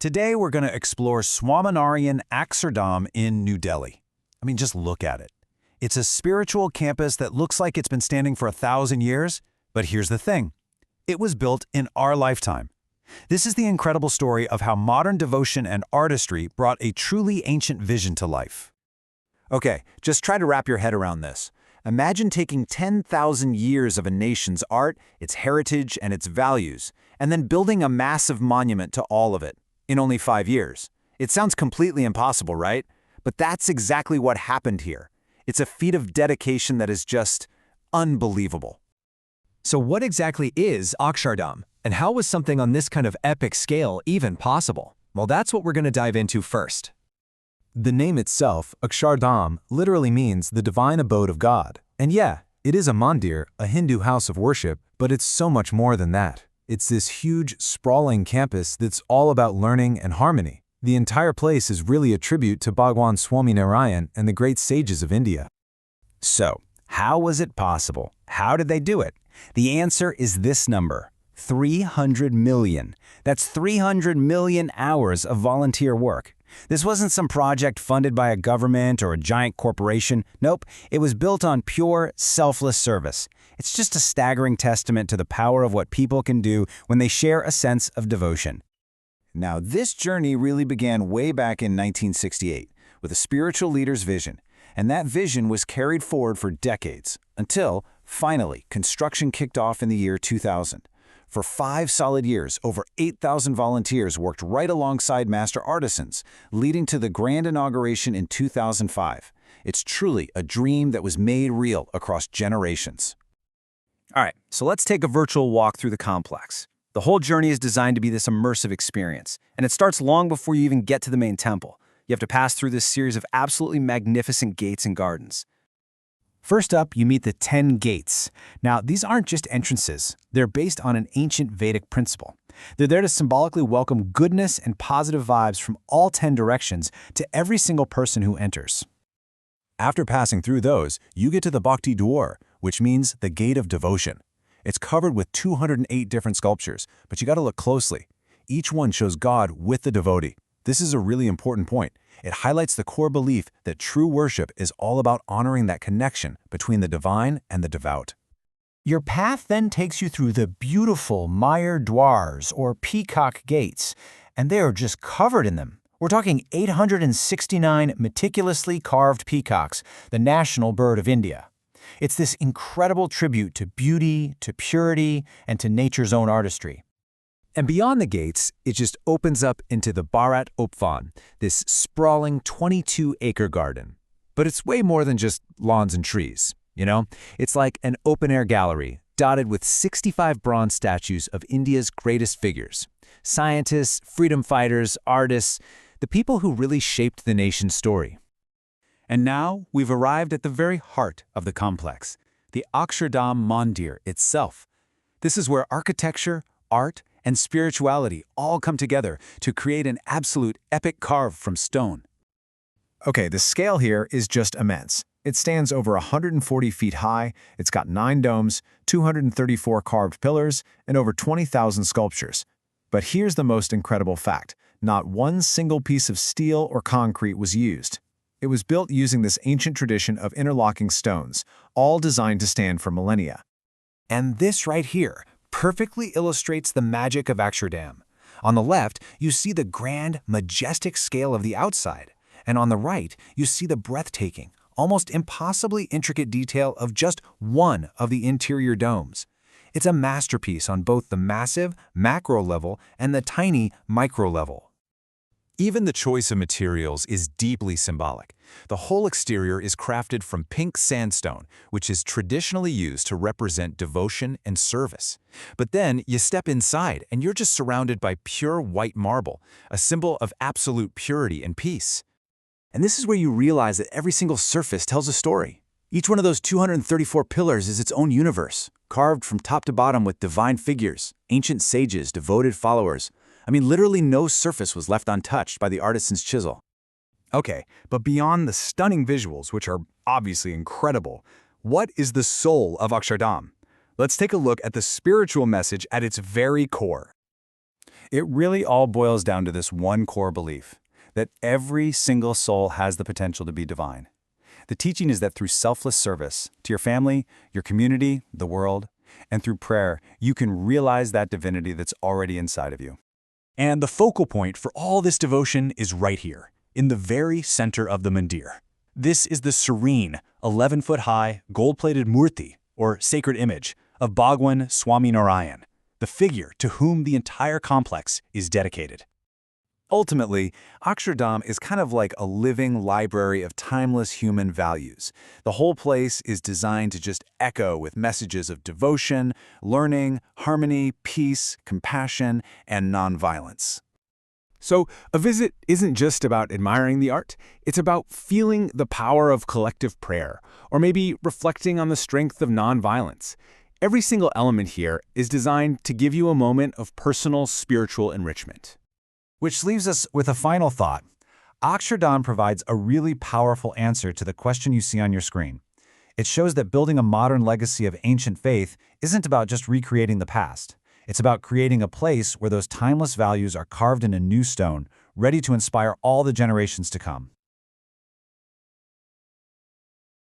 Today we're going to explore Swaminarayan Akshardham in New Delhi. I mean, just look at it. It's a spiritual campus that looks like it's been standing for 1,000 years, but here's the thing. It was built in our lifetime. This is the incredible story of how modern devotion and artistry brought a truly ancient vision to life. Okay, just try to wrap your head around this. Imagine taking 10,000 years of a nation's art, its heritage, and its values, and then building a massive monument to all of it in only 5 years. It sounds completely impossible, right? But that's exactly what happened here. It's a feat of dedication that is just unbelievable. So what exactly is Akshardham, and how was something on this kind of epic scale even possible? Well, that's what we're going to dive into first. The name itself, Akshardham, literally means the divine abode of God. And yeah, it is a mandir, a Hindu house of worship, but it's so much more than that. It's this huge, sprawling campus that's all about learning and harmony. The entire place is really a tribute to Bhagwan Swaminarayan and the great sages of India. So, how was it possible? How did they do it? The answer is this number, 300 million. That's 300 million hours of volunteer work. This wasn't some project funded by a government or a giant corporation. Nope, it was built on pure, selfless service. It's just a staggering testament to the power of what people can do when they share a sense of devotion. Now, this journey really began way back in 1968 with a spiritual leader's vision, and that vision was carried forward for decades until, finally, construction kicked off in the year 2000. For 5 solid years, over 8,000 volunteers worked right alongside master artisans, leading to the grand inauguration in 2005. It's truly a dream that was made real across generations. All right, so let's take a virtual walk through the complex. The whole journey is designed to be this immersive experience, and it starts long before you even get to the main temple. You have to pass through this series of absolutely magnificent gates and gardens. First up, you meet the 10 gates. Now, these aren't just entrances. They're based on an ancient Vedic principle. They're there to symbolically welcome goodness and positive vibes from all 10 directions to every single person who enters. After passing through those, you get to the Bhakti Dwar, which means the gate of devotion. It's covered with 208 different sculptures, but you got to look closely. Each one shows God with the devotee. This is a really important point. It highlights the core belief that true worship is all about honoring that connection between the divine and the devout. Your path then takes you through the beautiful Mayur Dwars, or peacock gates, and they are just covered in them. We're talking 869 meticulously carved peacocks, the national bird of India. It's this incredible tribute to beauty, to purity, and to nature's own artistry. And beyond the gates, it just opens up into the Bharat Upvan, this sprawling 22-acre garden. But it's way more than just lawns and trees, you know? It's like an open-air gallery dotted with 65 bronze statues of India's greatest figures. Scientists, freedom fighters, artists, the people who really shaped the nation's story. And now we've arrived at the very heart of the complex, the Akshardham Mandir itself. This is where architecture, art, and spirituality all come together to create an absolute epic carve from stone. Okay, the scale here is just immense. It stands over 140 feet high, it's got 9 domes, 234 carved pillars, and over 20,000 sculptures. But here's the most incredible fact. Not one single piece of steel or concrete was used. It was built using this ancient tradition of interlocking stones, all designed to stand for millennia. And this right here perfectly illustrates the magic of Akshardham. On the left, you see the grand, majestic scale of the outside, and on the right, you see the breathtaking, almost impossibly intricate detail of just one of the interior domes. It's a masterpiece on both the massive, macro level and the tiny, micro level. Even the choice of materials is deeply symbolic. The whole exterior is crafted from pink sandstone, which is traditionally used to represent devotion and service. But then you step inside and you're just surrounded by pure white marble, a symbol of absolute purity and peace. And this is where you realize that every single surface tells a story. Each one of those 234 pillars is its own universe, carved from top to bottom with divine figures, ancient sages, devoted followers. I mean, literally no surface was left untouched by the artisan's chisel. Okay, but beyond the stunning visuals, which are obviously incredible, what is the soul of Akshardham? Let's take a look at the spiritual message at its very core. It really all boils down to this one core belief, that every single soul has the potential to be divine. The teaching is that through selfless service to your family, your community, the world, and through prayer, you can realize that divinity that's already inside of you. And the focal point for all this devotion is right here, in the very center of the mandir. This is the serene, 11-foot-high, gold-plated murti, or sacred image, of Bhagwan Swaminarayan, the figure to whom the entire complex is dedicated. Ultimately, Akshardham is kind of like a living library of timeless human values. The whole place is designed to just echo with messages of devotion, learning, harmony, peace, compassion, and nonviolence. So, a visit isn't just about admiring the art, it's about feeling the power of collective prayer, or maybe reflecting on the strength of nonviolence. Every single element here is designed to give you a moment of personal spiritual enrichment. Which leaves us with a final thought. Akshardham provides a really powerful answer to the question you see on your screen. It shows that building a modern legacy of ancient faith isn't about just recreating the past. It's about creating a place where those timeless values are carved in a new stone, ready to inspire all the generations to come.